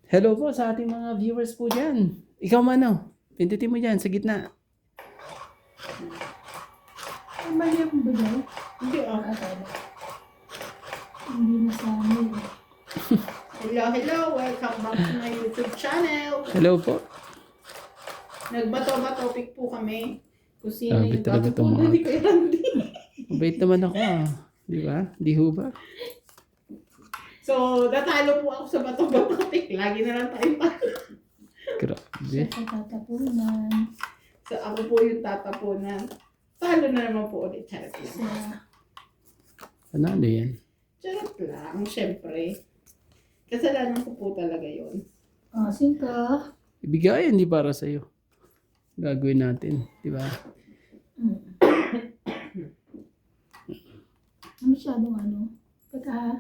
Hello po sa ating mga viewers po dyan. Ikaw mano, pindutin mo dyan sa gitna. Ay, mali akong ba dyan? Hindi ah. Hindi na sa amin. Hello, welcome back to my YouTube channel. Hello po. Nagbato-bato topic po kami. Kung sino Grabe yung talaga bato itong po mga- ni Kuya Randy. Mabait naman ako ah. Di ba? Di ho ba? So, natalo po ako sa bato-bato topic. Lagi na lang tayo pa. Grabe. Sa tatapunan. So, ako po yung tatapunan. Talo na naman po ulit. Charot lang. Sa Ano yan? Charot lang, syempre. Kasalanan ko po talaga yun. asin ka. Ibigay, hindi para sa'yo. Gagawin natin. Di ba? Masyadong ano. Teka ha.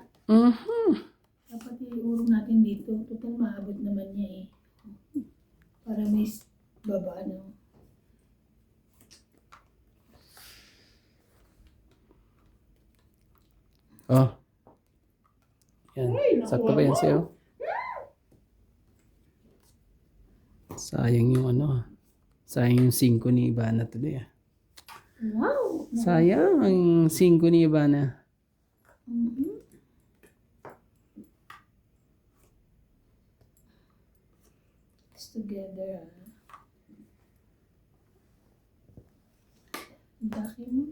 Dapat iurong natin dito. Total maabot naman niya eh. Para may baba no. Oh. Yan. Ay, nakuha Sakto ba yan mo. sa'yo? Sayang yung ano ah. Sayang yung 5 ni Ivana tuloy ah. Wow! Sayang ang 5 ni Ivana. Mhm. It's together ha. Ang daki mo.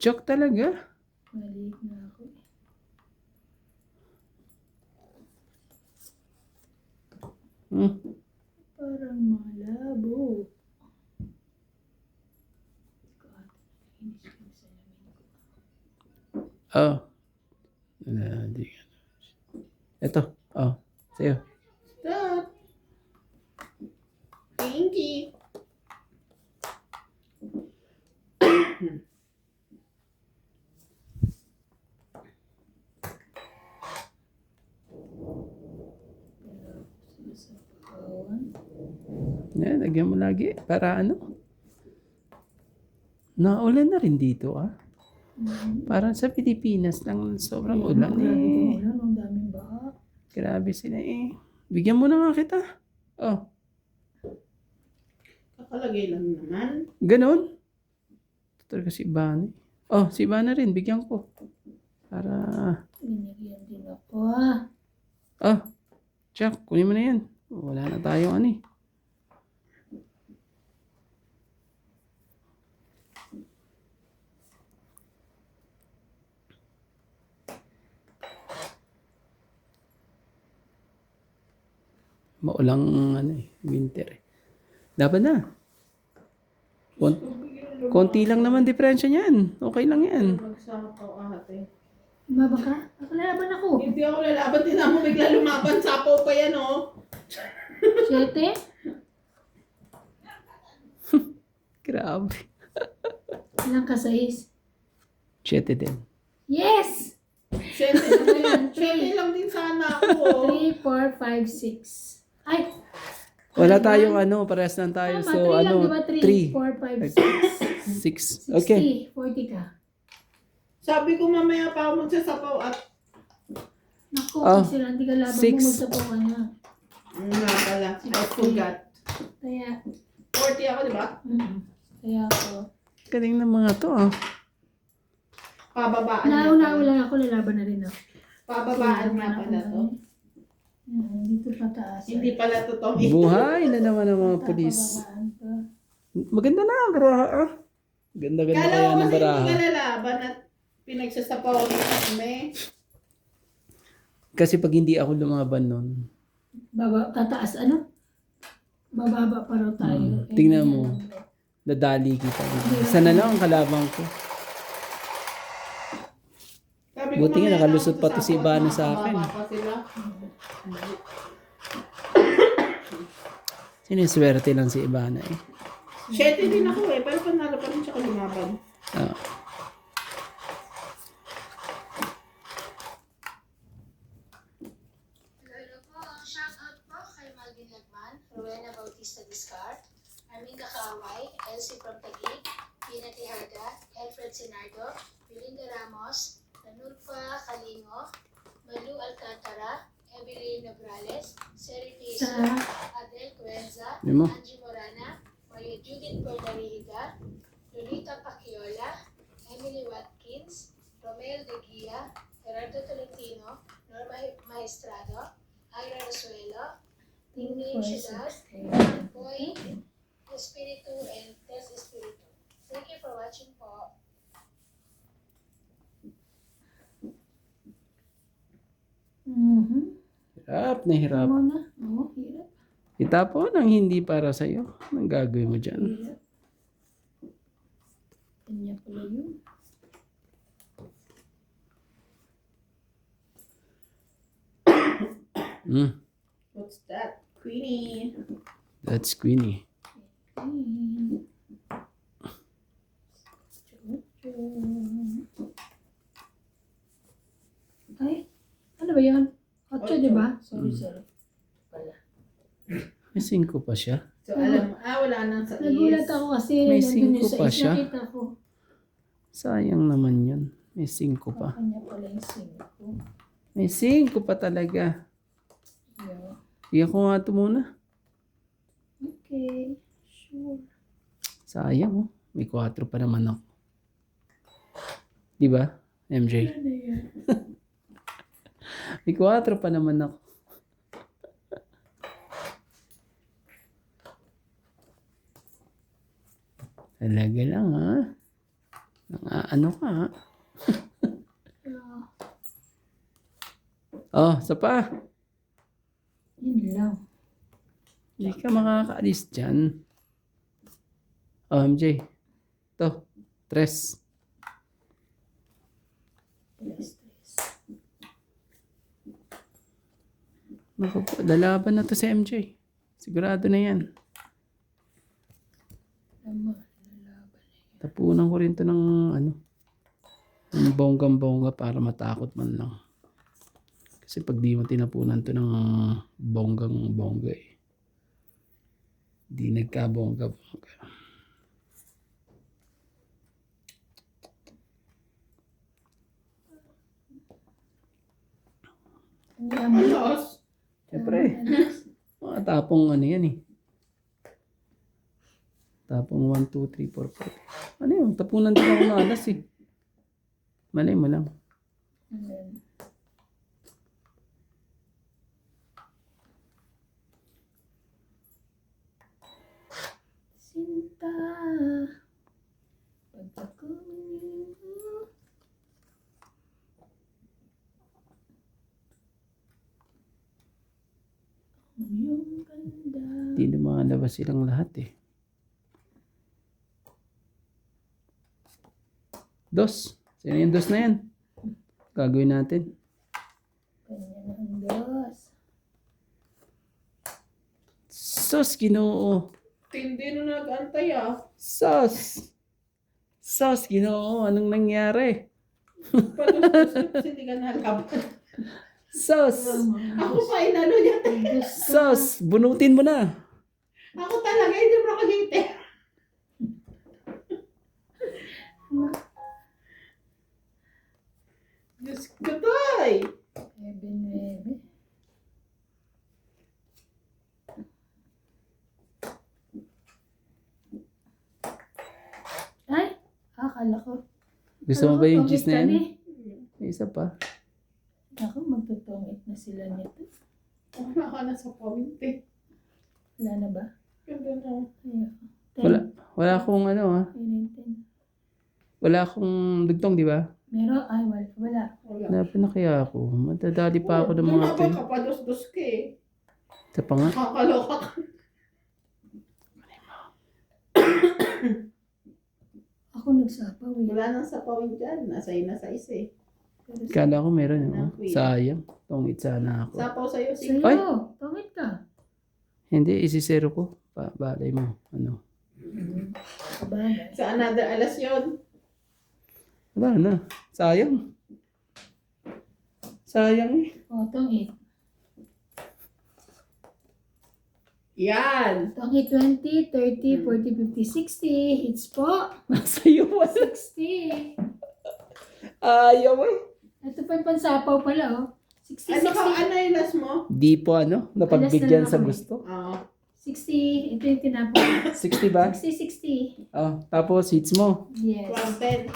Joke talaga. Maliit na ako eh. Parang malabo. God, nainis ko sa lamin ko. Oh. Di ka. Ito. Oh. Sa'yo. Stop. Thank you. Pero sa pagkawan. Yan, lagyan mo lagi. Para ano? Naulan na rin dito ah. Parang sa Pilipinas lang sobrang ulan Grabe eh. ka ulan, ang daming baha. Grabe sila eh. Bigyan mo na nga kita. Oh, Kakalagay lang naman. ganon. Talaga si Ivana. Oh, si Ivana rin. Bigyan ko. Para... Binigyan din ako ah. Oh, Jack, kunin mo na yan. Wala na tayong ano eh. Maulang ano eh, winter eh. Dapat na. Konti lang naman diferensya niyan. Okay lang yan. Magsama ko ate. Maba ka? Nakalaban ako. Hindi ako lalaban. Tinan mo bigla lumaban. Sapaw pa yan oh. 7? Grabe. Ilang ka 6? 7 din. Yes! Siyete lang din sana ako. 3, 4, 5, 6. Ay! Wala tayong ano, parehas lang tayo. Tama, So 3 lang, ano, diba? 3, 4, 5, 6. 3, 6. Okay. 40 ka. Sabi ko mamaya pa ako magsasapaw at Naku, Oh, kasi lang, di ka laban 6. mo, magsapaw ka na. nga pala. I forgot. Kaya, 40 ako, di ba? kaya ako. Galing ng mga to ah. Pababaan na Nauna pala. lang ako, lalaban na rin ako. Pababaan nga pala to. Yan, dito pataas. Hindi pala totoo. Buhay na naman ng mga pulis. Pababaan ka. Maganda na ang baraha ah. Ganda-ganda Kala kaya ko ng kasi baraha. hindi ka lalaban at pinagsasapaw na kami. Kasi pag hindi ako lumaban nun, Tataas, ano? Bababa pa raw tayo. tingnan mo. Dadali kita. Isa na lang ang kalabang ko. Sabi Buti nga, mamaya nakalusot na pa ako to si sasapaw Ivana at sa akin. makababa pa sila. Siniswerte lang si Ivana eh. 7 din ako eh, pero panalo pa rin siya kung lumaban. Ah. Hello po, shoutout po kay Malvin Lagman, Rowena Bautista Discard, Armin Kakaaway, Elsie from Taguig, Pina Tijarga, Alfred Sinardo, Belinda Ramos, Tanulfa Kalingo, Malu Alcantara, Evelyn Nabray, Gonzalez, Seri Sa Tizio, Adel Cuenza, Yun mo. Angie Morana, Maria Judith Bernariga, Lolita Pacchiola, Emily Watkins, Romel De Guia, Gerardo Tolentino, Norma Maestrado, Ira Rosuelo, Tingning Ciudad, Boy Espiritu, and Tess Espiritu. Thank you for watching po. Hirap na hirap. Mo na. Oo, hirap. Itapon ang hindi para sa'yo. Anong gagawin mo dyan? Hirap. Kanya pala yun. What's that? Queenie. That's Queenie. Ay, ano ba yun? 8, Ocho. di ba? Sorry. Pala. May 5 pa siya. So, alam mo, wala nang sa Nagulat is. ako kasi May nandun yung 5 pa sa is, siya. nakita ko. Sayang naman yun. May 5 pa. Kanya pala yung 5. May 5 pa talaga. Yeah. Iyan ko nga ito muna. Okay. Sure. Sayang oh. May 4 pa naman ako. Di ba, MJ? Ano yan? May 4 pa naman ako. Talaga lang ha. Ano ka ha? Oh, isa pa. Yun lang. Hindi ka makakaalis dyan. Oh, MJ. Ito. 3. Naku po, lalaban na to si MJ. Sigurado na yan. Naman, lalaban. Tapunan ko rin to ng ano. Ng bonggang-bongga para matakot man lang. Kasi pag di mo tinapunan to ng bonggang-bongga eh. Di nagka-bongga-bongga. Alos. Siyempre. Mga tapong ano yan eh. Tapong 1, 2, 3, 4, 5. Ano yun? Tapunan din ako ng alas eh. Malay mo lang. Sinta. Pag ako mo. Ang iyong ganda. Hindi lumalabas silang lahat eh. 2. Sino yung 2 na yan? Gagawin natin. Kanya ng dos. Sus, Ginoo. Tindi na nag-antay Sus. Sus, Ginoo. Anong nangyari? Palustos hindi ka nalaban. Sus. Ako pa inano niya. Sus. Bunutin mo na. Ako talaga hindi mo nakagite. Diyos ko tay. 9. Ay, akala ko. Gusto mo ba yung tungit cheese na yan? kami. May isa pa. Ako, magtutungit na sila nito. Wala ka na sa point eh. Wala na ba? Ganda na. Ayun. Wala akong ano ha. 10. Wala akong dugtong, di ba? Meron? Ay, wala. Wala. Hanapin na kaya ako. Matadali pa ako ng mga Lumabas pen. ka pa, dos-dos ka eh. Isa pa nga. Kakaloka ka. Ako nagsapaw eh. Wala nang sapawin dyan. Nasa na sa isa eh. Pero sa- Kala ko meron oh. Sayang. Tungit sana ako. Sapaw sa'yo. Sa'yo, Ay! tungit ka. Hindi, isisero ko. Balay mo. Ano? Sabagay. Sa another alas yun. Wala na. Sayang. Sayang eh. O, tungit. Yan. Tungit 20, 30, 40, 50, 60. Hits po. Nasa iyo wala. 60. Ayaw eh. Ito pa yung pansapaw pala, oh. 60, Ano yung last mo? Di po napagbigyan Alas na sa lang kami. gusto. Oo. 60, ito yung tinapos. 60 ba? 60. Oh, tapos hits mo. Yes. 110.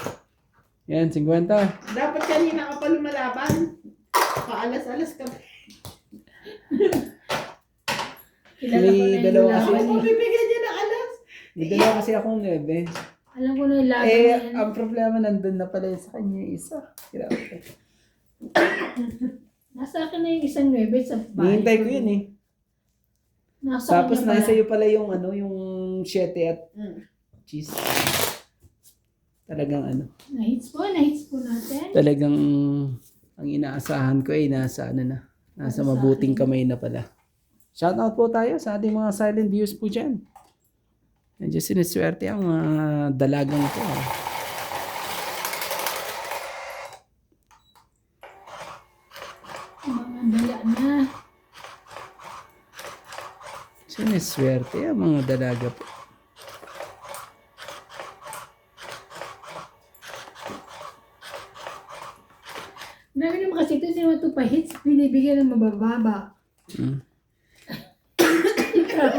Yan, 50. Dapat kanina ka pa lumalaban. Paalas-alas ka. Kilala May ko na yung dalawa laban kasi. Ako eh. bibigyan niya ng alas. May dalawa kasi akong 9. Alam ko na yung laban Eh, na yan. ang problema nandun na pala sa kanya yung isa. Grabe. Nasa akin na yung isang 9 sa bahay. Nihintay ko yun eh. Nasa Tapos kanya nasa pala. iyo pala yung yung 7 at cheese. Talagang Na-hits po natin. talagang ang inaasahan ko ay nasa na. Nasa Sa mabuting akin. kamay na pala. Shoutout po tayo sa ating mga silent viewers po dyan. Nandiyan siniswerte ang dalagang ito. Mga dala na. Siniswerte ang mga dalaga po. Grabe naman kasi ito, sino ito pa hits, binibigyan ng mabababa. Mm. Ikaw,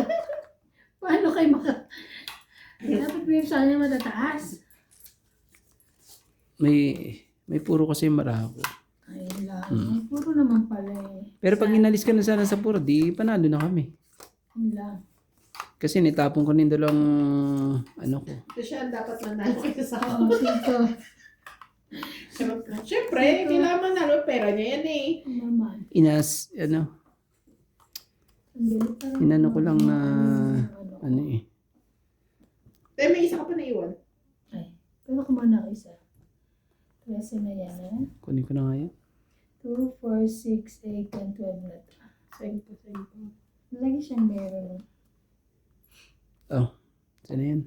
paano kayo dapat mo yung sana matataas. May puro kasi marako. Ayun lang. Puro naman pala eh. Pero pag inalis ka na sana sa puro, di panalo na kami. Yun lang. Kasi nitapon ko ng dalawang ko. Ito siya ang dapat manalo kaysa sa Oo, tito. Siyempre, kailangan manalo. Pera niya yan eh. Naman. Ang galit parang- Inano ko lang na, eh. Pero may isa ka pa naiwan. Ay, pero kumana ako isa. 13 na yan eh. Kunin ko na nga yan. 2, 4, 6, 8, 10, 12 na ito. Sengko. Lagi siyang meron. Oh, saan na yan?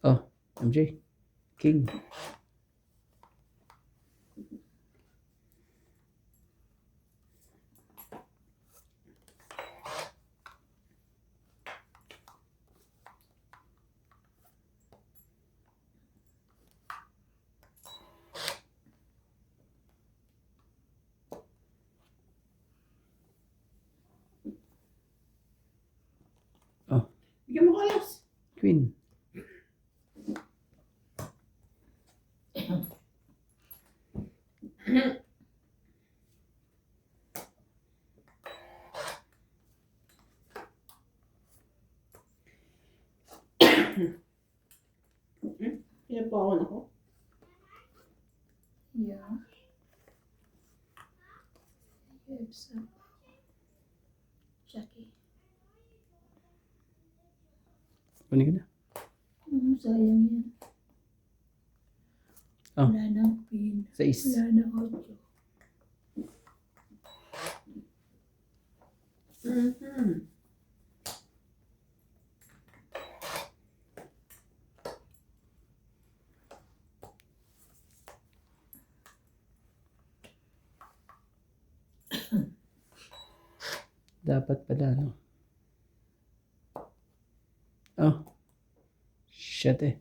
Oh, MJ. King. Oh, Bigyan mo ko alas. Queen. Pinapawan ako. Yeah. Yes. Jackie. Kunin ko na. Sayang yan. Oh. Wala nang pin. 6. Wala nang 8. Dapat pala, no? Oh. Shit eh.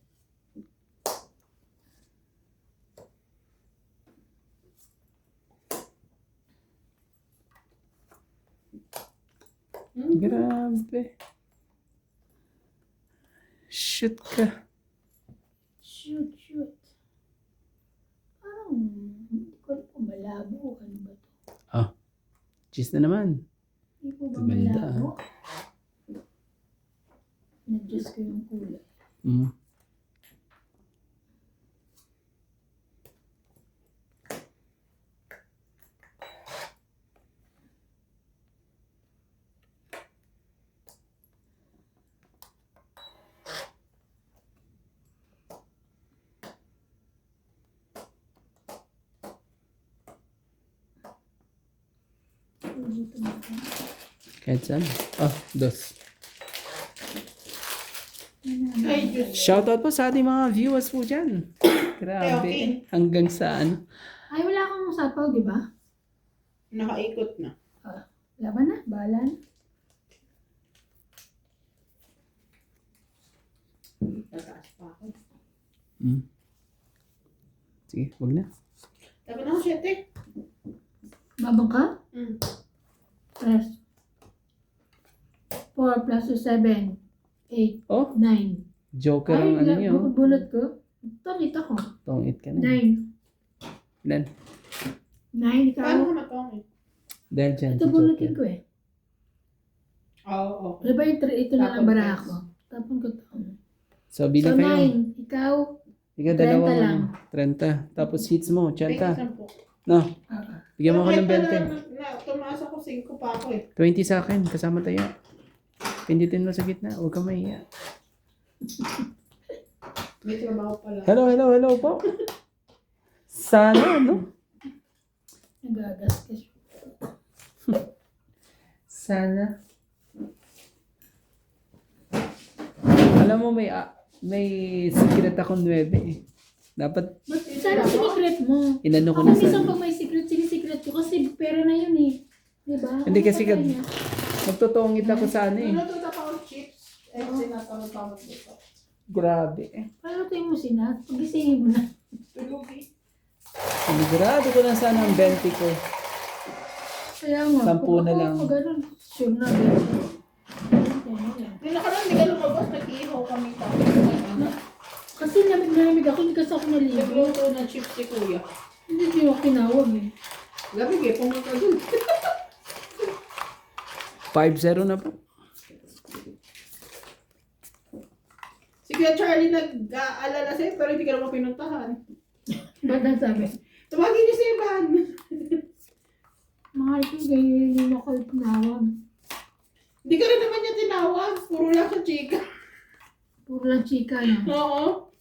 Grabe. Shoot ka. Shoot. Parang, hindi ko alam kung malabo. Ano ba to? Cheese na naman. Hindi po ba Ganda, malabo? Na-adjust ko yung kulay. Mm. Dito natin. Kahit saan. Oh, dos. Ay, Diyos. Shoutout po sa ating mga viewers po dyan. Grabe. Okay. Hanggang sa ano. Ay, wala kang sapaw, di ba? Nakaikot na. Laban na, bahala na. Tataas pa ako. Sige, wag na. Dapat na ako 7. Babang ka? Hmm. Press. 4 plus 7. 8. Oh, 9. joker ang ano niyo. Bunot ko. Tongit ako. Tongit ka na. 9. Ilan? 9 ikaw. Paano ka matongit? Dahil dyan, Ito si bunutin joker. ko eh. Oo, okay. Ano ba yung ito na ang Tapon baraha press. ko? Tapon ko to. So, bila So, kayo. 9. Ikaw. Ikaw 30 dalawang lang. 30. Tapos hits mo, 80. 10. No, Ah, bigyan mo ako ng 20. Tumaas ako 5 pa ako eh. 20 sa akin, kasama tayo. Pindutin mo sa gitna, huwag ka mahiya. May trabaho pala. Hello po. Sana, no? nagagasgas. Sana. Alam mo, may secret akong 9 eh. Dapat, Ba't sana sinikret mo? inano ko Ako na minsan sana. pag may secret, sinisikret ko kasi pera na yun eh. Diba? Hindi kasi Ano pa kad- niya? Magtutungit ako sana eh. Natututa pa ako chips. Eh, sinatawag dito. Grabe eh. Paano tayo mo sinat? Pagisingin mo na. Tulog eh. Sigurado ko na sana ang 20 ko. Kaya nga. 10 na lang. Pag ganun, sure na. Ganun. Nung nakaraan, hindi ka lumabas. Nag-ihaw kami tapos. Kasi namig ako, hindi kasi ako naligo. Nagluto ng chips si Kuya. Hindi niyo ako tinawag eh. Gabi eh, pumunta dun. 5-0 na po. Si Kuya Charlie nag-aalala sa'yo pero hindi ka naman pinuntahan. Ba't nasabi? Tumagin niyo si Ivan. Mga ito, ganyan hindi mo ako tinawag. Hindi ka rin naman niya tinawag. Puro lang sa chika. Puro lang chika na. Oo.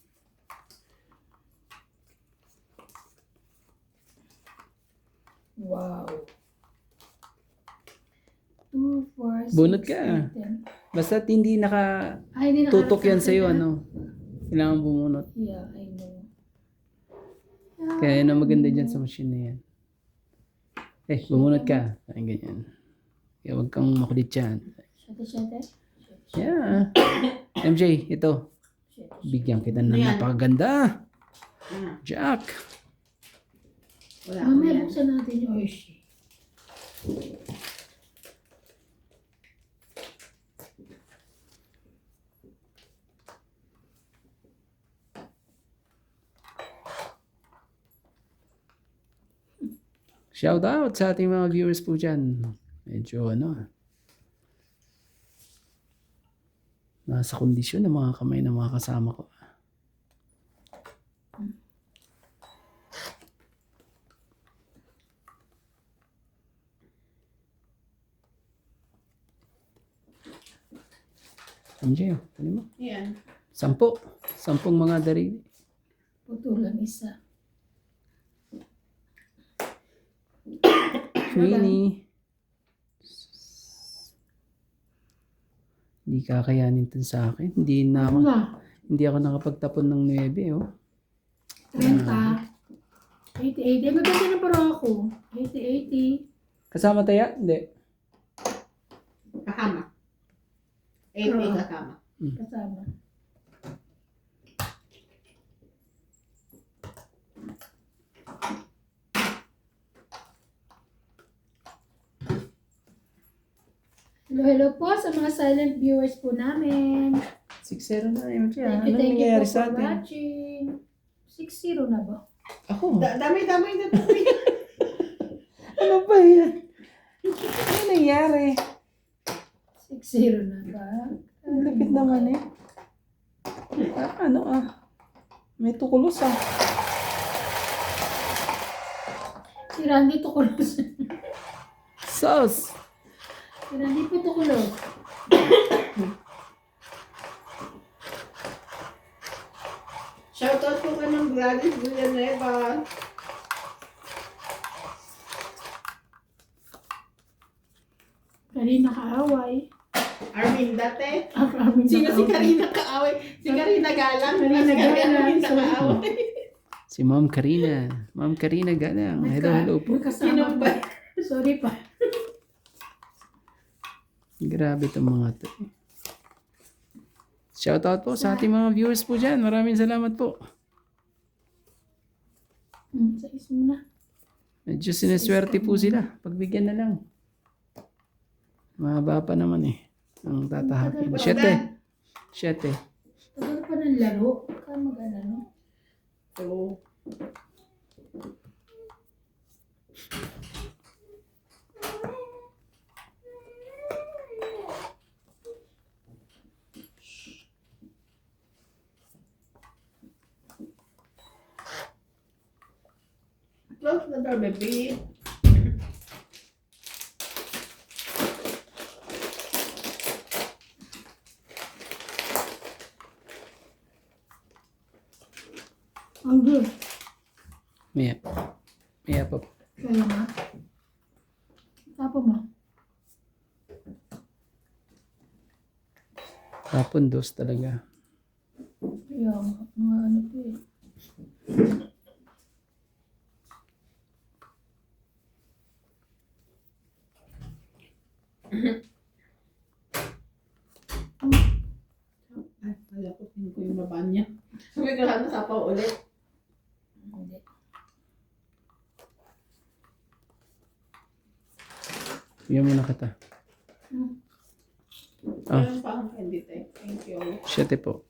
Wow. 2, 4, 6, Bunot ka. 10. Basta't hindi naka Ay, hindi tutok yan nakarating sa'yo, ka. ano. Kailangan bumunot. Yeah, I know. Kaya yun ang maganda dyan sa machine na yan. Eh, bumunot ka. Ay, ganyan. Kaya huwag kang makulit dyan. Shate. Yeah. MJ, ito. Bigyan kita ng Ayan. napakaganda. Ah, Jack. wala ko Mamaya yan. buksan natin yung Hershey. Shout out sa ating mga viewers po dyan. Medyo ano. Nasa kondisyon ng mga kamay ng mga kasama ko. MJ, ano mo? Yan. 10. 10 mga darili. Putulan isa. Queenie. Hindi kakayanin to sa akin. Hindi ako nakapagtapon ng 9, oh. 30. 80. Maganda na paro ako. 80. Kasama tayo? Hindi. Kasama. 80 kasama. Kasama. Hello po sa mga silent viewers po namin. 6-0 na, MJ. Thank Ano you nangyayari po sa for atin? watching. 6-0 na ba? Ako? Dami-dami na ito. Ano ba yan? Ano nangyari? 6-0 na ba? Ang lapit naman eh. May tukulos ah. Si Randy tukulos. Sauce! Si Randy po tukulos. Shoutout po ka ng Gladys Villanueva. Karina Kaaway. Armin dati. Armin Sino si Kaaway. Karina Kaaway? Si Karina Galang. Karina Si Galang, Karina sorry. Kaaway. Si Ma'am Karina. Ma'am Karina Galang. Hello po. Sino Kasama ba? pa. Sorry pa. Grabe itong mga to. Shoutout po sa ating mga viewers po dyan. Maraming salamat po. Sa ismo na. Medyo sineswerte po sila. Pagbigyan na lang. Mahaba pa naman eh. Ang tatahakin. Siyete. Tagal pa ng laro. Kaya mag-ano. So, close the door, baby. Ang good. Maya. Maya pa po. Kaya nga. Tapo mo. Tapon dos talaga. Kaya nga. Mga ano po eh. Ay, kaya ko tingin ko yung baba niya. Sabi ko sana sapaw ulit. Hindi. Bigyan mo na kita. Ah. Meron pa akong candy tayo. Thank you. Siyete po.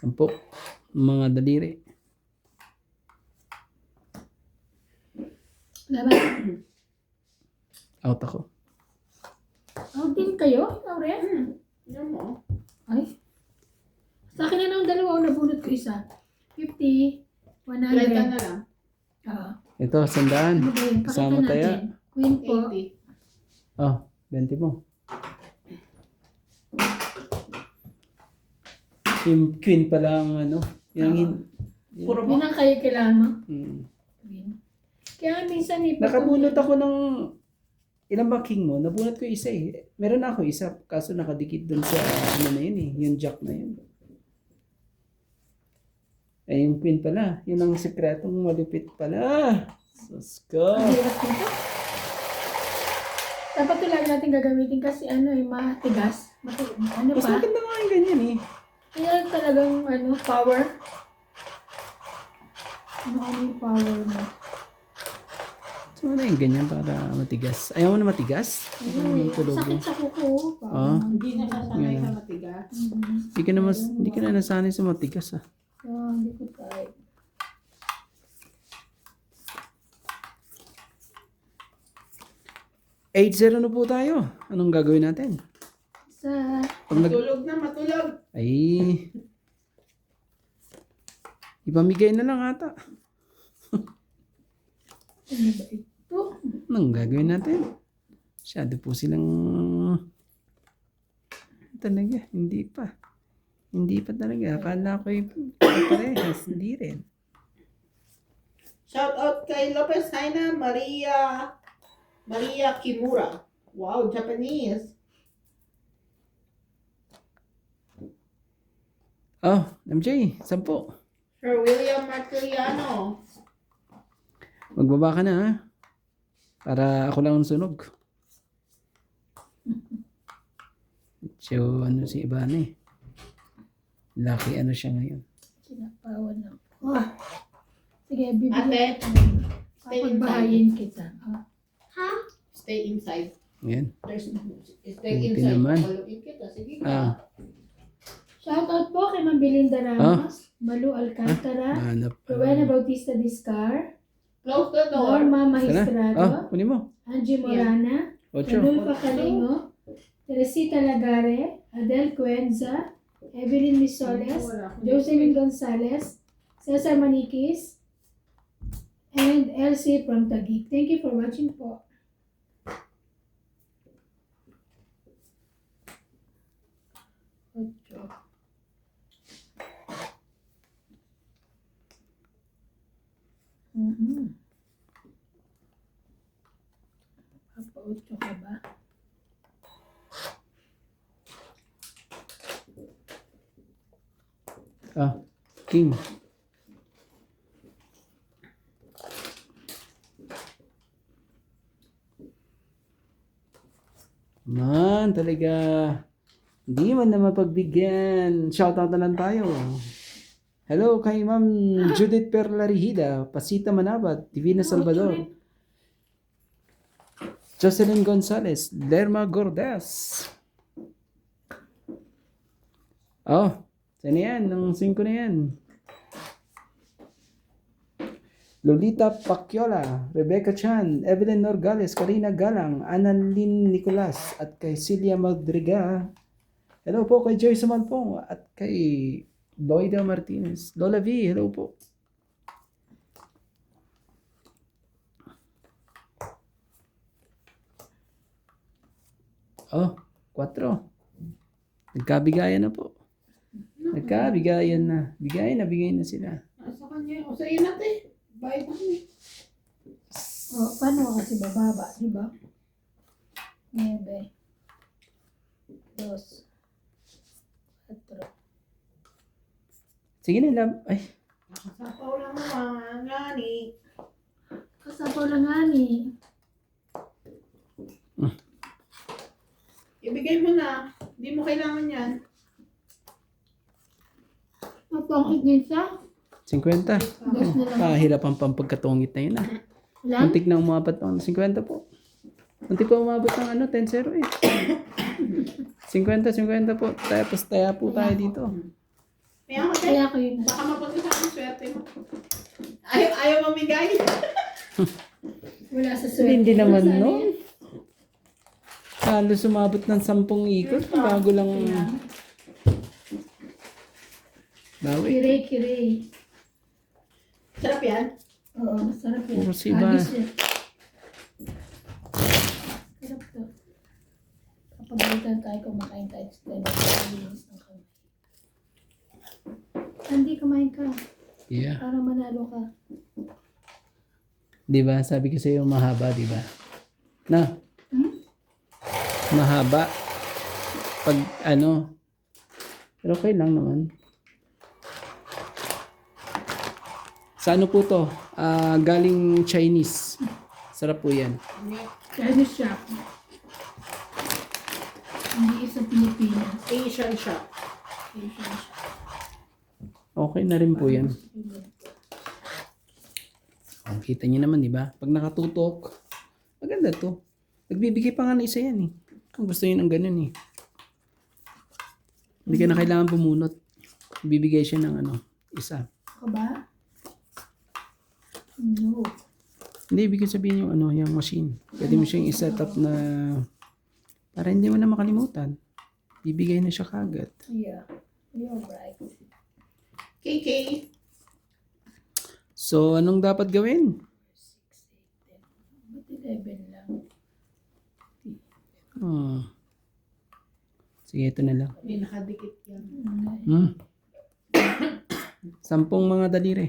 Sampo. Mga daliri. Laban. Out ako. Out din kayo? Ikaw rin? Yan mo. Ay. Sa akin na ng dalawa. Nabunot ko isa. 50. 100. Play ka na lang. Ito, 100. Ano ba yun? Pakita Kasama natin. taya. Queen po. 80. Oh, 20 mo. Yung queen pala ang ano. Yung Puro Yun ang kayo kailangan mo. Hmm. Kaya minsan eh. Nakabunot ako ng ilang ba king mo? Nabunot ko isa eh. Meron na ako isa. Kaso nakadikit dun sa ano na yun eh. Yung jack na yun. Eh yung queen pala. Yun ang sekretong malupit pala. Sus ko. Ang hirap nito. Dapat ito lagi natin gagamitin kasi ano eh, matigas. Ano Mas pa? maganda nga yung ganyan eh. Kaya talagang ano, power. Ano yung power mo? So ano yung ganyan para matigas? Ayaw mo na matigas? Ay, Tulobo. sakit sa kuko. Ah. Hindi na sasanay Yan. sa matigas. Hindi ka na nasanay sa matigas ah. Hindi ko tayo. Eight 0 na po tayo. Anong gagawin natin? Sa... Pag Matulog na, matulog. Ay. Ipamigay na lang ata. Ano ba ito? Anong gagawin natin? Masyado po silang... Talaga, hindi pa. Hindi pa talaga. Akala ko yung parehas. Hindi rin. Shout out kay Lopez Haina Maria Kimura. Wow, Japanese. Oh, MJ, 10. Sir William Martiliano. Magbaba ka na ha. Para ako lang ang sunog. So, ano si Ivana eh. Lucky ano siya ngayon. Sinapawan na. Sige, bibigyan. Ate, stay Papagbahayin kita. stay inside. Ngayon. Stay Buti inside. naman. Paluin kita. Sige ka. Ah, Shoutout po kay Ma'am Belinda Ramos, Malu Alcantara, hanap. Rowena Bautista Discar, Close the door. Norma Sana? Magistrado, Kunin mo. Angie Morana, 8. Ranulfa Calingo, Teresita Lagare, Adel Cuenza, Evelyn Misoles, Wala akong Jocelyn Gonzalez, Cesar Maniquis, and Elsie from Taguig. Thank you for watching po. Ocho. Papa, ocho ka ba? King. Man, talaga. Hindi man na mapagbigyan. Shoutout na lang tayo. Hello kay Ma'am Judith Perlarihida, Pasita Manabat, Divina Salvador. Jocelyn Gonzalez, Lerma Gordes. Oh, saan yan? Ang 5 na yan. Lolita Pacquiola, Rebecca Chan, Evelyn Norgales, Karina Galang, Annalyn Nicolas, at kay Celia Madriga. Hello po kay Joyce Malpong at kay Loida Martinez. Lola V, hello po. Oh, 4. Nagkabigayan na po. Nagkabigayan na. Bigay na sila. Nasa kanya. O sa'yo natin. Bayad ako eh. Oh, paano kasi bababa, di ba? 9, 2, 4. Sige na, love. Ay, Nakasapaw lang naman. Ngani. Kasapaw lang nga ni. Ibigay mo na. Hindi mo kailangan yan. Mapangit din siya. 50. Dos na lang. Pahirap ang pampagkatungit na yun ah. Lang? Muntik na umabot ng 50 po. Muntik pa umabot ng 10-0 eh. 50 po. Tapos taya po tayo dito. Kaya ako Kaya ko yun. baka mapunta sa akin swerte mo. Ayaw mamigay. Wala sa swerte. Hindi naman Sana no. yan. Halos umabot ng 10 ikot. Bago lang bawi. Kiray. Sarap yan. Oo, masarap yan. Puro siba. Agis yan. Sarap to. Kapag tayo kumakain tayo, tayo maglinis ng kamay. Hindi, kumain ka. Yeah. Para manalo ka. Di ba? Sabi ko sa'yo mahaba, di ba? Na? Mahaba. Pag ano. Pero okay lang naman. Sa ano po to? Galing Chinese. Sarap po yan. Chinese shop. Hindi sa Pilipinas. Asian shop. Asian shop. Okay na rin po yan. Kita niyo naman, di ba? Pag nakatutok, maganda to. Nagbibigay pa nga na isa yan eh. Kung gusto niyo ng ganun eh. Hindi ka na kailangan bumunot. Bibigay siya ng isa. Ako ba? No. Hindi, ibig sabihin yung machine. Pwede mo siyang i-set up na para hindi mo na makalimutan. Bibigay na siya kagad. Yeah. You're right. KK. So, anong dapat gawin? 6, 8, 10. Ba't 11 lang? Sige, ito na lang. May nakadikit yan. 10 mga daliri.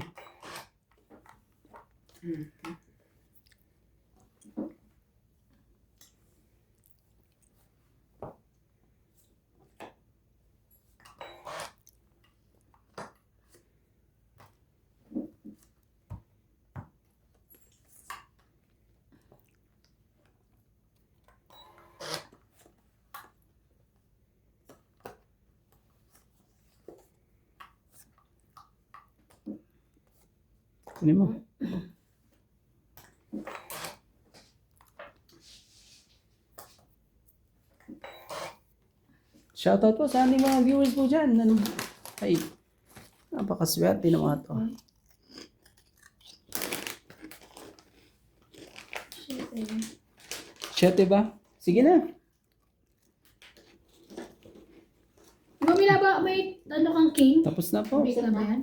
Kunin mo. Shoutout po sa ating mga viewers po dyan. Ay, napakaswerte ng mga to. Siyete ba? Sige na. may ano kang king? Tapos na po. Tapos na ba yan?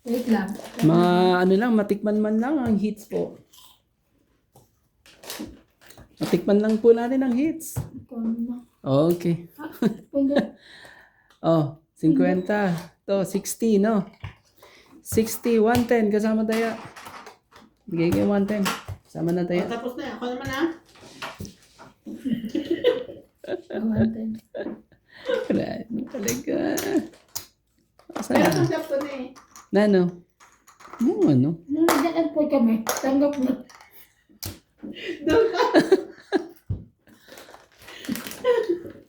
Wait lang. Mga ano lang, matikman man lang ang hits po. Matikman lang po natin ang hits. Okay. Pwede. Oh, 50. To, 60, no? 60, 110, kasama tayo. Bigay kayo 110. Kasama na tayo. Tapos na, ako naman ah. Awantin. Wala, talaga. Pero Saan? tanggap ko na eh. Nano? Yung ano? Nung nag po kami, tanggap na. Doon ka.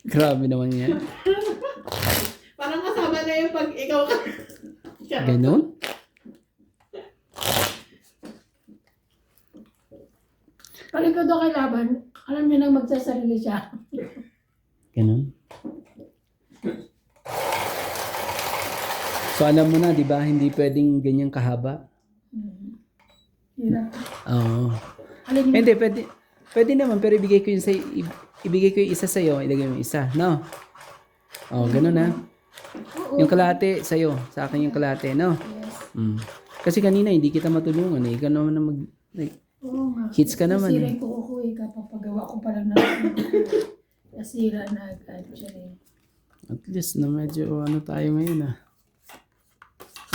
Grabe naman yan. Parang kasama na yung pag ikaw ka. Ganon? Pag ikaw daw kay Laban, alam niya nang magsasarili siya. Ganon? So alam mo na, di ba? Hindi pwedeng ganyang kahaba. Hirap. Oo. Alam niyo, Hindi, pwede naman, pero ibigay ko yung ibigay ko yung isa sa'yo, ilagay mo yung isa, no? Oh, ganun na. Yung kalahati sa'yo, sa akin yung kalahati, no? yes. Mm. Kasi kanina hindi kita matulungan eh. Ikaw naman na Oo nga. hits ka naman Nasira eh. yung kuko ko eh, kapapagawa ko pa lang na nasira na agad siya eh. At least na medyo ano tayo ngayon ah.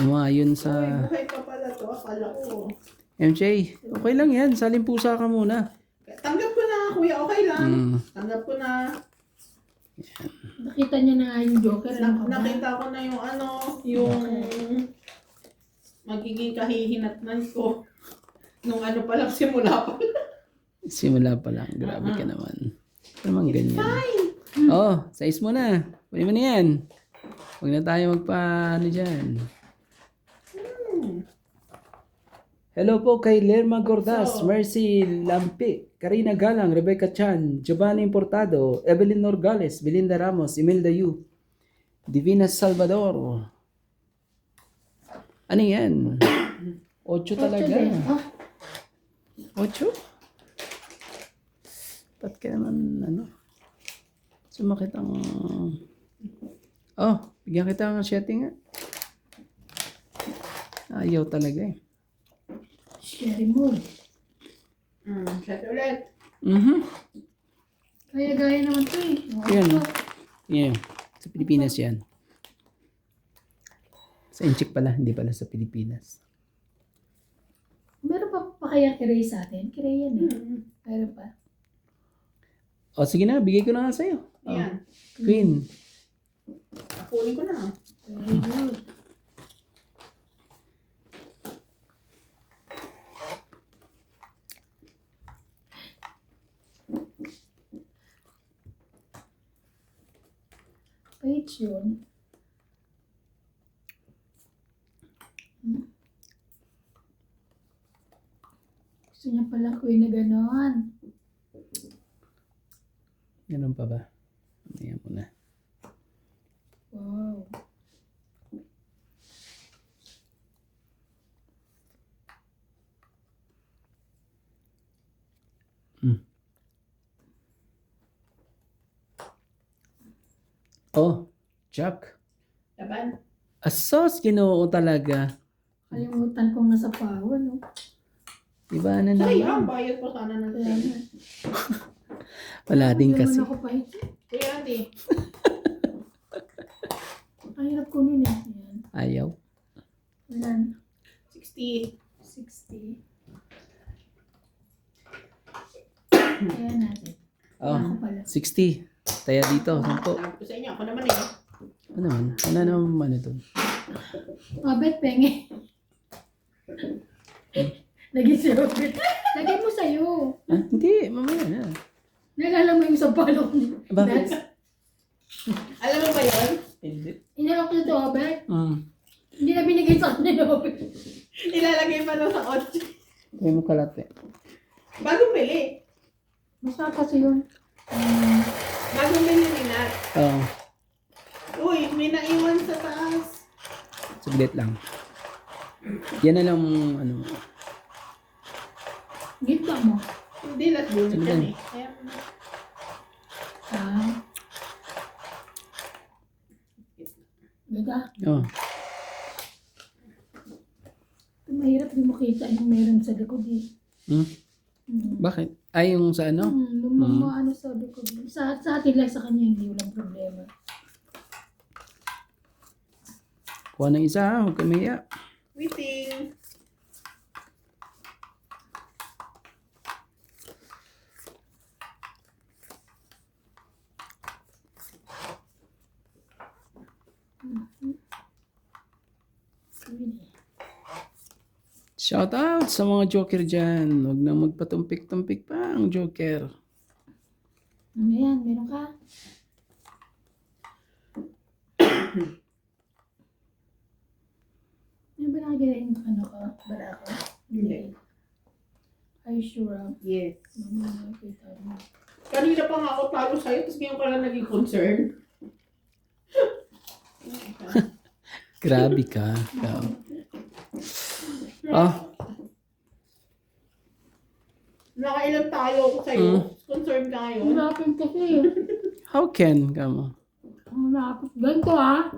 Umayon Uy, sa buhay pa pala to. Akala ko. MJ. Okay lang yan. Salin pusa ka muna. Tanggap ko na, kuya. Okay lang. Mm. Tanggap ko na. Nakita niya na nga yung Joker. Ano ka ba? Nakita ko na yung ano, yung magiging kahihinatnan ko. Nung ano pa lang, simula pa. Simula pa lang. Grabe ka naman. Ano naman ganyan? Oh, size mo na. Pwede mo na yan. Huwag na tayo ano dyan. Hello po kay Lerma Gordas, Mercy Lampic, Karina Galang, Rebecca Chan, Giovanni Importado, Evelyn Norgales, Belinda Ramos, Imelda Yu, Divina Salvador. Ano yan? 8 talaga. din. Ah, 8? Ba't ka naman, ano? Sumakit ang... Oh, bigyan kita ng setting nga. Ayaw talaga eh. scary mo. Shot ulit. Kaya gaya naman to eh. Yan. Yan. Sa Pilipinas yan. Sa Inchik pala, hindi pala sa Pilipinas. Meron pa kaya kiray sa atin? Kiray yan eh. Meron pa. O sige na, bigay ko na nga sa'yo. Oh, Yan. Queen. Kunin ko na. Very good. Page yun. Gusto niya pala queen na gano'n. Ganun pa ba? Ayan mo na. Wow. Oh, Jack. Laban. Asos, ginoo talaga. Kalimutan kong nasa pawa, no? Iba na Ay, naman. bayad pa sana ng Kaya nga. Wala din Hindi kasi. naman ako pahit. Kuya Andy. Ang hirap kunin eh. Ayan. Ayaw. Wala na. 60. 60. Kaya natin. Oh, Ako pala. 60. Taya dito. 10. Sabi ko sa inyo, ako naman eh. Ano naman? Ano naman ano doon? Mabet, penge. Lagi sa'yo. Lagay mo sa'yo. Ah, hindi. Mamaya na. Nalala mo yung sa palong. Bakit? Alam mo ba yun? Hindi. Inalok na to, Obet. Hindi na binigay sa akin ni Obet. Ilalagay pa lang sa 8. May mo kalate. Bagong bili. Masarap kasi yun. Bagong bili ni Nat. Oo. Uy, may naiwan sa taas. Saglit lang. Yan na lang ano. Gitna mo. Hindi, last bunot Sige. yan eh. Kaya, Ganda. Oh. Mahirap din makita yung meron sa likod eh. Hmm? Mm. Bakit? Ay, yung sa ano? Ano sa likod. Sa atin lang, sa kanya hindi walang problema. Kuha ng isa ha, huwag ka maya. Waiting. Shout out sa mga joker dyan. Huwag na magpatumpik-tumpik pa ang joker. Ano yan? Meron ka? Ano ba nakagaya yung ano ka? Bara ko? Hindi. Are you sure? Yes. Mamaya nakikita mo. Kanina pa nga ako talo sa'yo, tapos ngayon ka lang naging concern. Grabe ka. Ikaw. Ah, Nakailan tayo ako sa'yo. Concern ka ngayon. Malapit kasi. how can ka mo? Malapit. Ganito ah.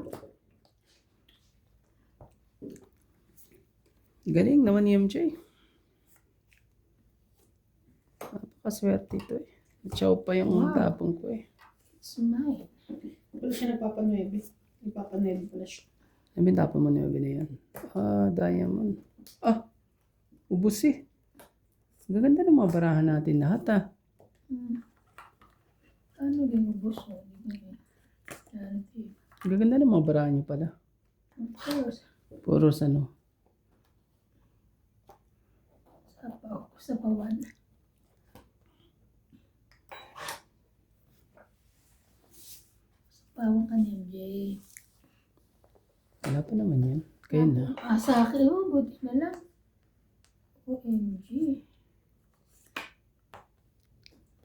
Galing naman ni MJ. Napakaswerte ito eh. Chow pa yung Wow. tapong ko eh. Smile. Wala siya nagpapanuebe. Nagpapanuebe pala siya. Ano yung tapong mo na yan? Ah, diamond. Ah, ubos eh. Ang gaganda ng mga barahan natin lahat ah. Ano din ubos mo? Yan. Ang gaganda ng mga barahan niyo pala. Of course. Puros ano. Sapawan. Sapawan ka ni MJ. Wala pa naman yan. Kayo na. Sa akin, buti na lang. OMG.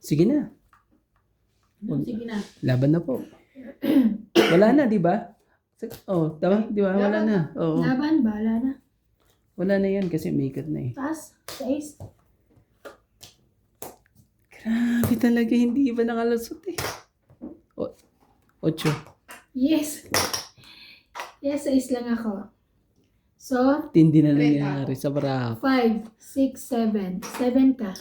Sige na. Sige na. Laban na po. Wala na, di ba? Oh, tama? Di ba? Wala na. Oo. Laban, bala na. Wala na yan kasi may ikat na eh. Taas, 6. Grabe talaga, hindi iba nakalusot eh. 8. Yes. Yes, 6 lang ako. So, Tindi na nangyari sa baraha. 5, 6, 7. 7 ka.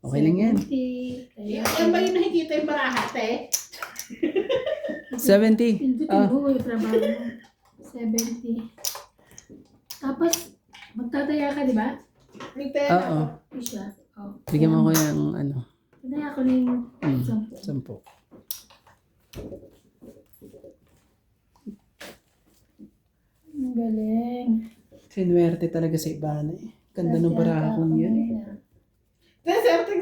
Okay lang yan. 70. Yan ba yung nakikita yung barahate? 70. Hindi Ah, yung trabaho mo. 70. Tapos, magtataya ka, di ba? Nagtaya oo. ako. Hindi siya. Oh. Bigyan mo ko yung ano. Tataya ko na yung 10. 10. Ang galing. Sinuwerte talaga sa iba na eh. Ganda ng baraha kong yun eh.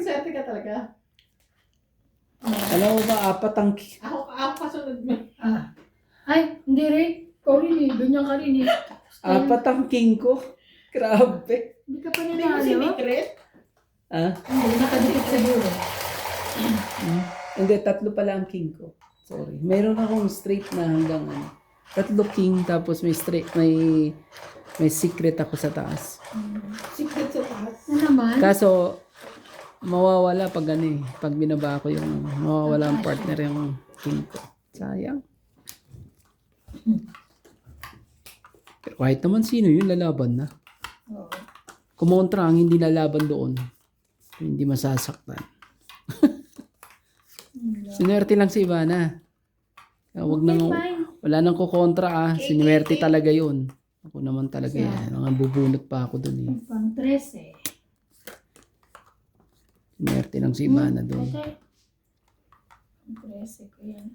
Swerte ka talaga. Alam mo ba, 4 ang... Ako kasunod mo. Ah. Ay, hindi rin. Ikaw rin eh. Ganyan ka rin eh. 4 ang king ko. Grabe. Hindi ka pa Hindi mo nanalo. sinikret? Ah? Hindi, nakadikit siguro. Hindi, 3 pala ang king ko. Sorry. Meron akong straight na hanggang ano. 3 king tapos may straight, may secret ako sa taas. Secret sa taas. Ano naman? Kaso, mawawala pag ano eh. Pag binaba ko yung, mawawala ang partner yung king ko. Sayang. Pero kahit naman sino yun, lalaban na. Oo. Kumontra ang hindi lalaban doon. Hindi masasaktan. Sinuwerte lang si Ivana. Wag nang, wala nang kukontra ah. Sinuwerte talaga yun. Ako naman talaga yan. Bubunot pa ako doon eh. Pang 13. Sinuwerte lang si Ivana doon. Okay. Pang 13 ko yan.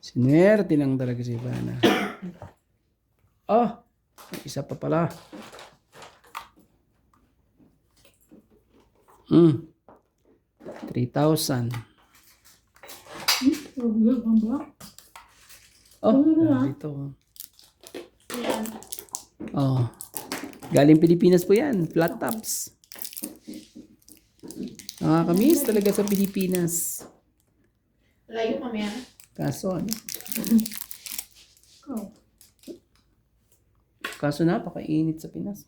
Sinuwerte lang talaga si Ivana. Oh! May isa pa pala. 3,000. Problema ka ba? Oh, grabe ito. Oh. Galing Pilipinas po yan. Flat tops. Nakakamiss talaga sa Pilipinas. Layo mamaya. Kaso ano? Ikaw. Kaso napakainit sa Pinas.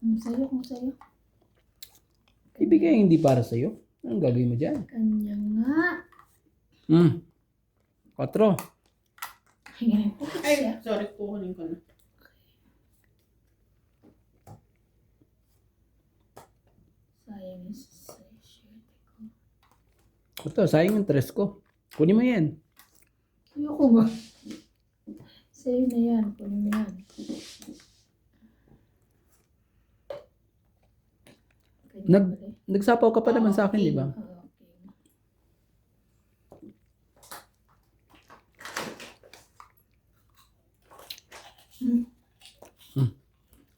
Kung sa'yo. Ibigay hindi para sa'yo. Anong gagawin mo dyan? Kanya nga. 4. Ay, ganun po Ay, siya. sorry, kukunin ko na. Sayang yung shirt ko. Ito, sayang yung 3 ko. Kunin mo yan. Ayoko nga. Sa'yo na yan. Kunin mo yan. Ganyan Nag- pala eh. Nagsapaw ka pa naman sa akin, Okay. di ba? Okay.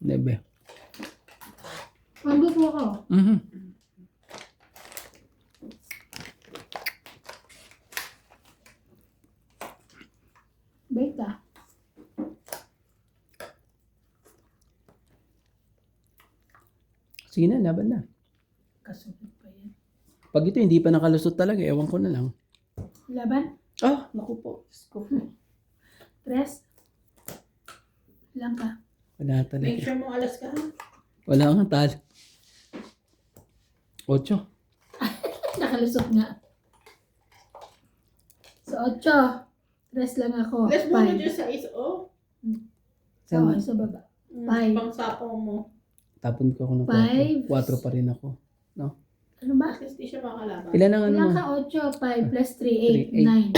Nebe. Mambot mo ako. Mhm. Bait ah. Sige na, laban na. Kasunod pa yan. Pag ito hindi pa nakalusot talaga, ewan ko na lang. Laban? Ah, naku po. Diyos ko po. Tres? Ilang ka? Wala Make talaga. sure mo alas ka ha. Wala nga tal. 8. Nakalusot nga. So, 8. Tres lang ako. Let's muna 5. dyan sa ISO. So, sa baba. Five. Pang sapaw mo. Tapon ko ako ng 4. 5. 4 pa rin ako. Ano ba? At least di siya makalaban. Ilan ang ano Ilang mo? ka? 8. 5 plus 3, 8, 9,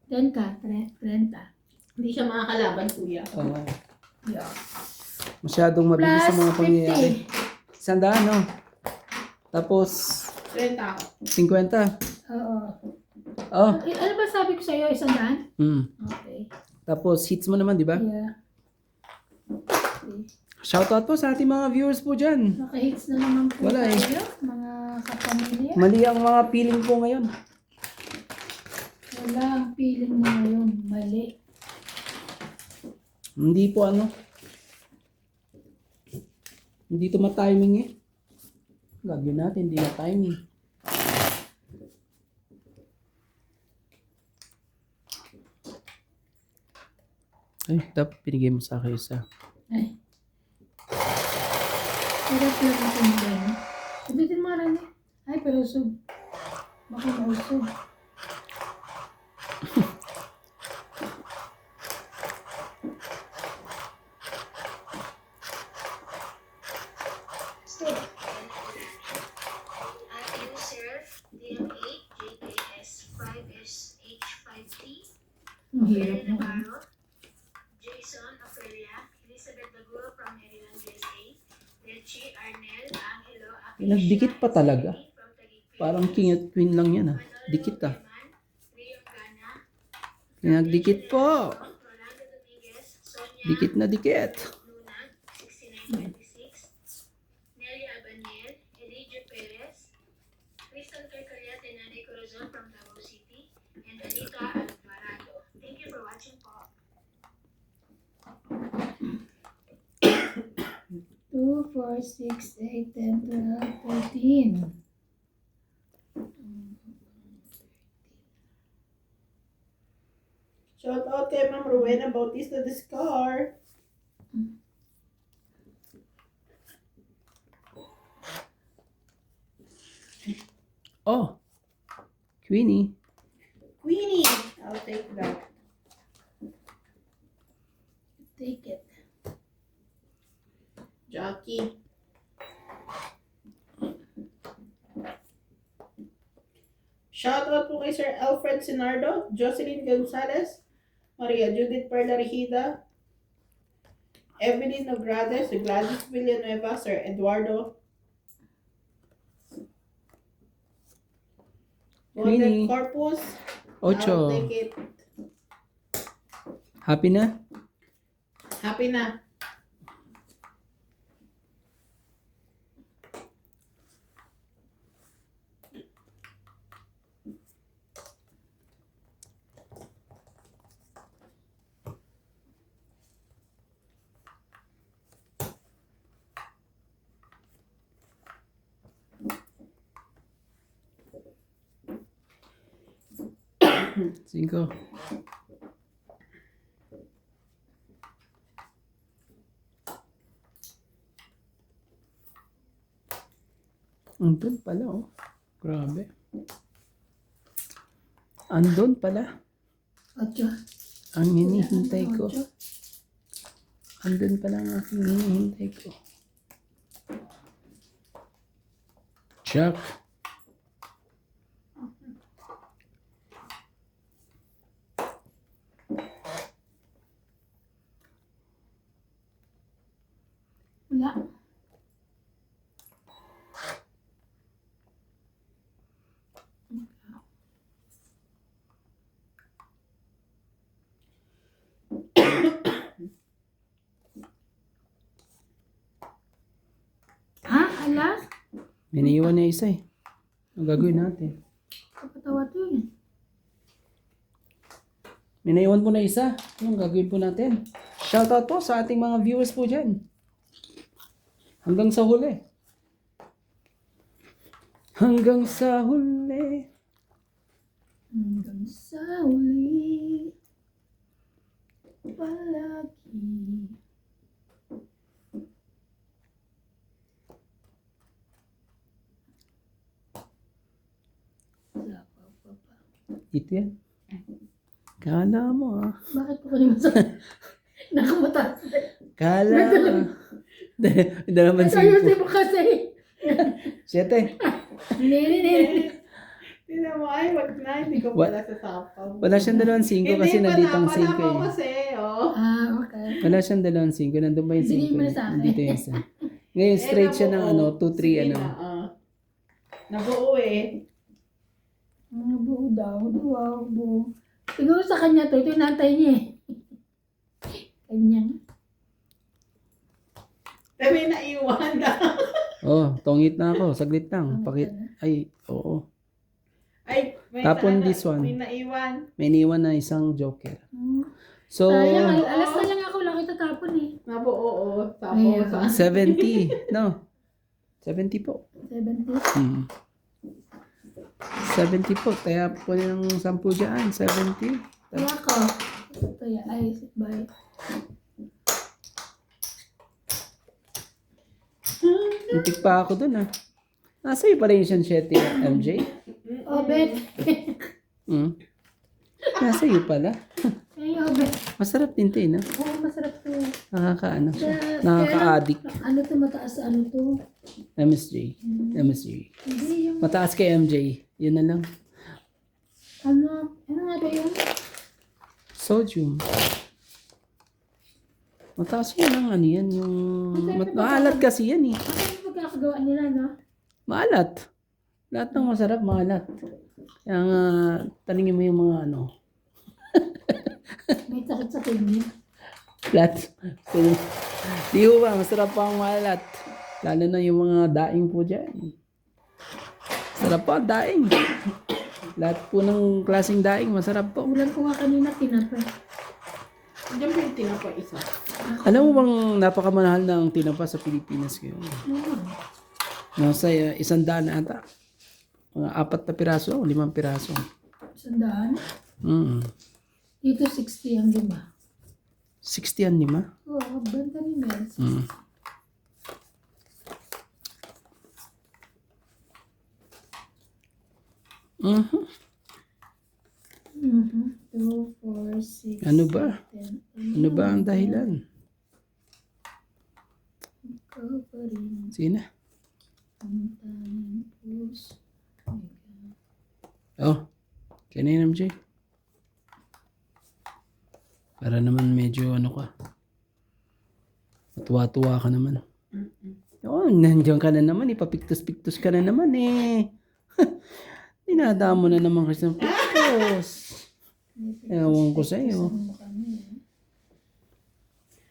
10. 10 ka. 30. Hindi siya makakalaban, kuya. Oo. Yeah. Masyadong mabilis sa mga Plus pangyayari. 50. 100, no? Tapos, 30 ako. 50. Oo. Oh. Ano ba sabi ko sa'yo? 100? Okay. Tapos, hits mo naman, di ba? Yeah. Okay. Shoutout po sa ating mga viewers po dyan. Naka-hits na naman po Wala eh. tayo, mga kapamilya. Mali ang mga feeling ko ngayon. Wala ang feeling mo ngayon. Mali. Hindi po ano. Hindi to ma-timing eh. Gagawin natin, hindi na timing. Ay, dapat pinigay mo sa akin isa. Ay. Hirap lang ito nila. Sabitin mo rin eh. Ay, pero sub. Baka mausog. Stay. At user DM8 JKS5SH5T, Ang hirap Mary mo. Navarro, Jason Ofelia, Elizabeth Daguro from Maryland, USA, Delchi Arnel, Angelo Apisha, Nagdikit pa talaga. from Taguig, Parang king at queen lang yan ah. Dikit ah. Rio Gana, Pinagdikit po. Rolando Dominguez, Sonia Dikit na dikit. Lunag, 6926, Nelly Abaniel, Eligio Perez, Crystal Carcaria, Tenanay Corazon from Davao City, and Anita Alvarado. Thank you for watching po. 2, 4, 6, 8, 10, 12, 13. Shout out kay Ma'am Rowena Bautista Descar. Oh. Queenie. Queenie, I'll take that. Take it. Jackie. Shout out po kay Sir Alfred Sinardo, Jocelyn Gonzalez, Maria Judith Perla Regida, Evelyn Nogrades, Gladys Villanueva, Sir Eduardo. Queenie. Golden Corpus, 8. I'll take it. Happy na? Happy na. Cinco. Ang good pala oh. Grabe. Andun pala. 8. Ang hinihintay ko. 8. Andun pala ang aking hinihintay ko. Jack. Wala. Ha? Ala? May naiwan niya isa eh. Ang gagawin natin? Kapatawa to yun. May naiwan po na isa. Anong gagawin po natin? Shoutout po sa ating mga viewers po dyan. Hanggang sa huli. Hanggang sa huli. Hanggang sa huli. Palagi. Wala pa. Ito yan. Kala mo ah. Bakit po kanina sa nakamataas? Kala mo. Hindi naman Ayusin 5. mo kasi. 7. Nini. Tingnan mo, ay, wag na, hindi ko pala sasapaw. Wala siyang 2 kasi nandito ang 5 Wala eh. kasi, oh. Ah, okay. Wala siyang 2 nandun ba yung 5? Bigay mo na sa akin. Dito yung isa. Ngayon straight siya ng ano, 2, 3 Sige ano. na, nabuo eh. Mga buo daw. Wow, buo. Siguro sa kanya to. Ito yung nantay niya eh. Kanyang. Pero may naiwan na. Oh, tongit na ako. Saglit lang. Ay, oo. Ay, may Tapon sana- this one. May naiwan. May iniwan na isang joker. Hmm. So, Sayang, alas na lang ako lang ito tapon eh. Nabuo, oo. Ayun. Tapos, 70. No. 70 po. 70. 70 po. Kaya po ng 10 dyan. 70. Kaya ko. Ito ya. Ay, bye. Intik pa ako dun ah. Nasa iyo pala yung Shansheti MJ? Oh, bet. Hmm. Nasa iyo pala. Ay, oh, bet. Masarap din to eh, no? Oo, masarap to. Nakakaano siya. Kaya- Nakaka-addict. Ano to mataas sa ano to? MSJ. MSJ. Hindi yung Mataas kay MJ. Yun na lang. ano nga ba yun? Sodium. Mataas yun ang ano yan. Yung... maalat kasi yan eh. Ano yung pagkakagawa nila, no? Maalat. Lahat ng masarap, maalat. Kaya nga, taningin mo yung mga ano. May sakit sa kidney. Lahat. Di ho ba, masarap pa ang maalat. Lalo na yung mga daing po dyan. Sarap pa, daing. Lahat po ng klaseng daing, masarap po. Ulan ko nga kanina, tinapay. Diyan pa yung tinapa isa. Alam mo bang napakamahal na ang tinapa sa Pilipinas ngayon? Nasa 100 na ata. Mga 4 na piraso, 5 piraso. 100. Dito 60 ang 5. 60 yan, 5? Oo, benta ni Mel. Mhm. 2, 4, 6, Ano ba? 10, Ano ba ang dahilan? Ikaw pa rin. Sige na. Ang tanging puso. Oh, kaya na yun, MJ. Para naman medyo ano ka. Matuwa-tuwa ka naman. Oo, nandiyan ka na naman. Ipapiktos-piktos ka na naman eh. Dinadaan mo na naman kasi ng piktos. Ewan ko sa'yo.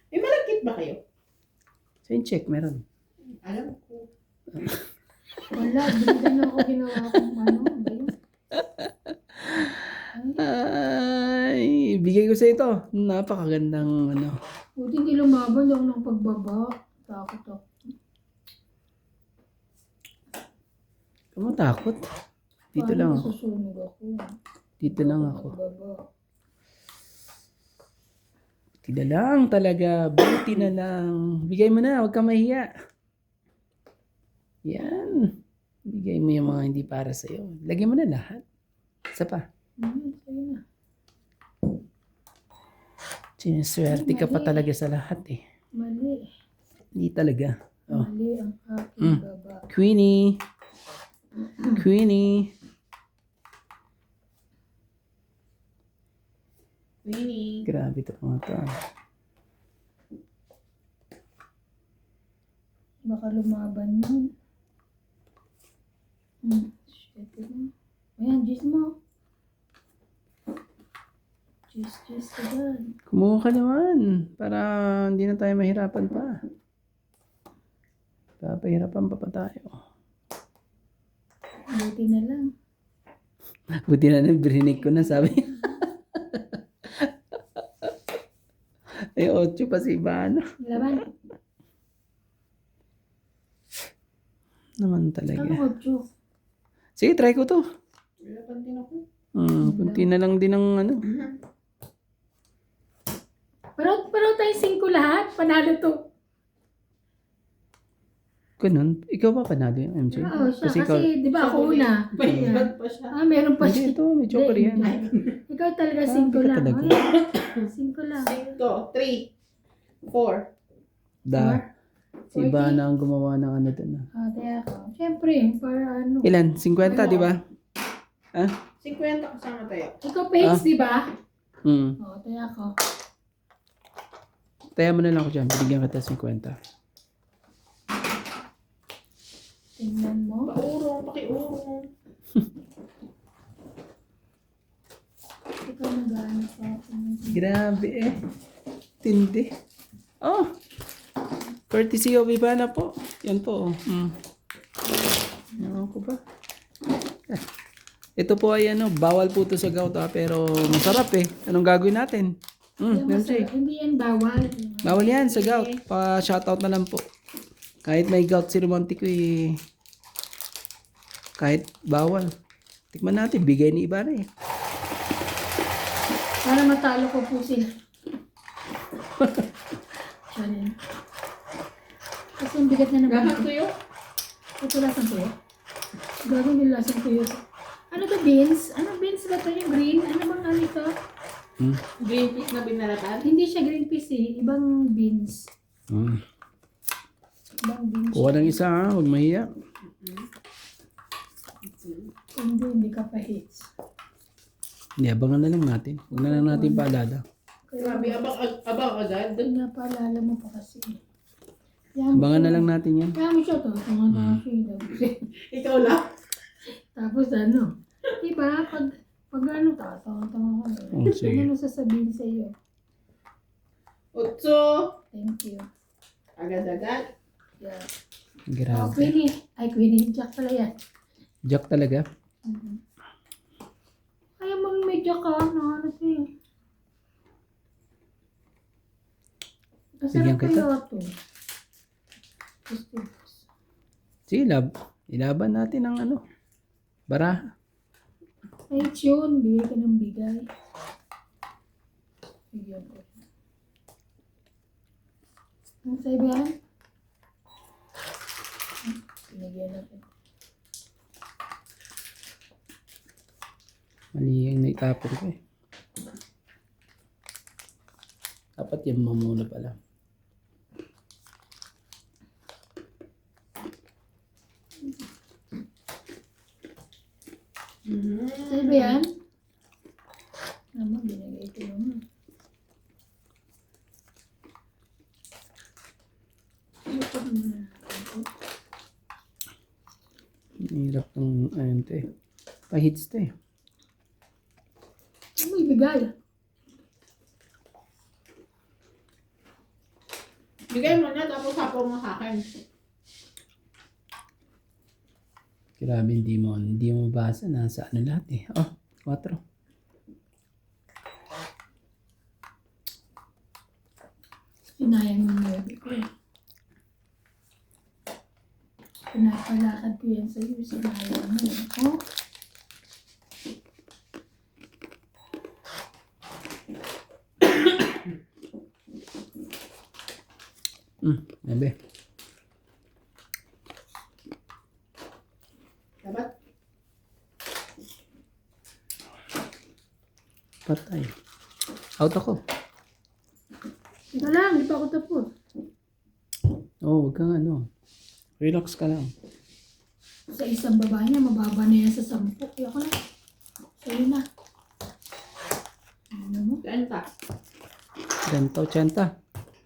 May malagkit ba kayo? Sign check, meron. Alam ko. Wala, hindi na ako ginawa kung ano. Ba yun? Ay, bigay ko sa ito. Napakagandang ano. Buti hindi lumaban lang ng pagbaba. Takot ako. Kamu takot. Dito lang ako. Susunog ako. Dito lang ako. Pagbaba. Buti na lang talaga. Buti na lang. Bigay mo na. Huwag ka mahiya. Yan. Bigay mo yung mga hindi para sa'yo. Lagyan mo na lahat. Isa pa. Sa'yo na. Siniswerte ka pa talaga sa lahat eh. Mali. Hindi talaga. Oh. Mali ang aking baba. Queenie. Queenie. Winnie. Grabe ito mga to. Baka lumaban yun. Shit mo. Ayan, juice mo. Juice ka dyan. Kumuha ka naman. Para hindi na tayo mahirapan pa. Papahirapan pa tayo. Buti na lang. Buti na nabirinig ko na sabi. Ay, 8 pa si Ivana. Laban. Naman Ano talaga. ko, Sige, try ko to. Hirapan din ako. Kunti na lang din ang ano. Pero tayo 5 lahat. Panalo to. Ganun. Ikaw ba panalo yung MJ? Oo, siya. Kasi, ikaw, di ba ako Siya una? Mahirap pa siya. Meron pa hindi siya. ito, may joker Hindi, yan. hindi. Ikaw talaga 5 ikaw lang. talaga. Okay. 5 lang. 5, 3, 4. Da. Si 40. Ivana ang gumawa ng ano dun. Kaya ako. Siyempre, para ano. Ilan? 50, di ba? Ha? 50 kasama tayo. Ikaw Paige, di ba? Hmm. Oo, kaya ako. Taya mo na lang ako dyan. Binigyan kita 50. Tingnan mo. Pakiurong. Ikaw nag-ano sa akin. Grabe eh. Tindi. Oh. Courtesy of Ivana po. Yan po. Ewan ko ba? Ito po ay ano, bawal po ito sa gout pero masarap eh. Anong gagawin natin? MJ. Hindi yan bawal. Bawal yan sa gout. Pa-shoutout na lang po. Kahit may gout si Romantico eh. Kahit bawal. Tikman natin. Bigay ni Ivana eh. Para matalo ko po sila. Sorry. Kasi ang bigat na naman. Lahat tuyo? Ito lasang tuyo. Gagawin nila lasang tuyo. Ano to, beans? Ano beans ba to yung green? Ano bang ano ito? Green peas na binalatan? Hindi siya green peas eh. Ibang beans. Ibang beans. Kuha ng isa ha. Huwag mahiya. Hindi ka pa hits. Hindi, abangan na lang natin. Huwag na lang natin paalala. Grabe, abang agad. Kaya paalala mo pa kasi. Yan, Abangan na lang natin yan. kaya mo siya to. Ikaw lang. Tapos ano? Diba? Pag ano, tatawa-tawa ka. Oh, sige. Ano sasabihin sa iyo? 8. Thank you. Agad-agad. Yeah. Grabe. Queenie. Ay, Queenie. Jack pala yan. Jack talaga. Kaya mo may Jack ka. Ano to eh. Bigyan Masarap kita. kayo ito. Sige, ilaban natin ang ano. Baraha. Ay, yun. Bigay ka ng bigay. Bigyan ko. Ang sa'yo ba yan? Binigyan natin. Mali yung naitapon ko eh. Dapat yan mo muna pala. Sa'yo ba yan? Naman, binigay ko naman. Ang hirap ng ayun to eh. Pahits to eh. Ano mo ibigay? Bigay mo na, tapos hapo mo sa akin. Grabe, hindi mo mabasa. Nasa ano lahat eh. Oh, 4. Sinayang yung baby ko eh. Pinapalakad ko yan sa'yo. Sinayang mo. Oh, Nabe. Dapat? Patay. Out ako. Teka lang, hindi pa ako tapos. Oh, huwag kang ano. Relax ka lang. Sa isang baba niya, mababa na yan sa 10. Kaya ko lang. Sa'yo na. Ano mo? Ganta. Ganto, 80.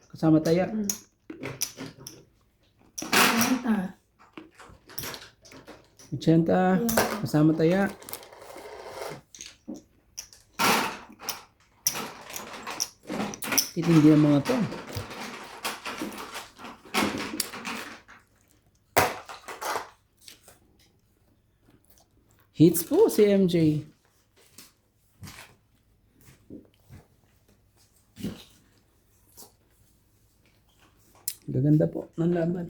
Kasama taya. Kanta. 80. Kasama taya. Titindi ang mga to. Hits po si MJ. Gaganda po ng laban.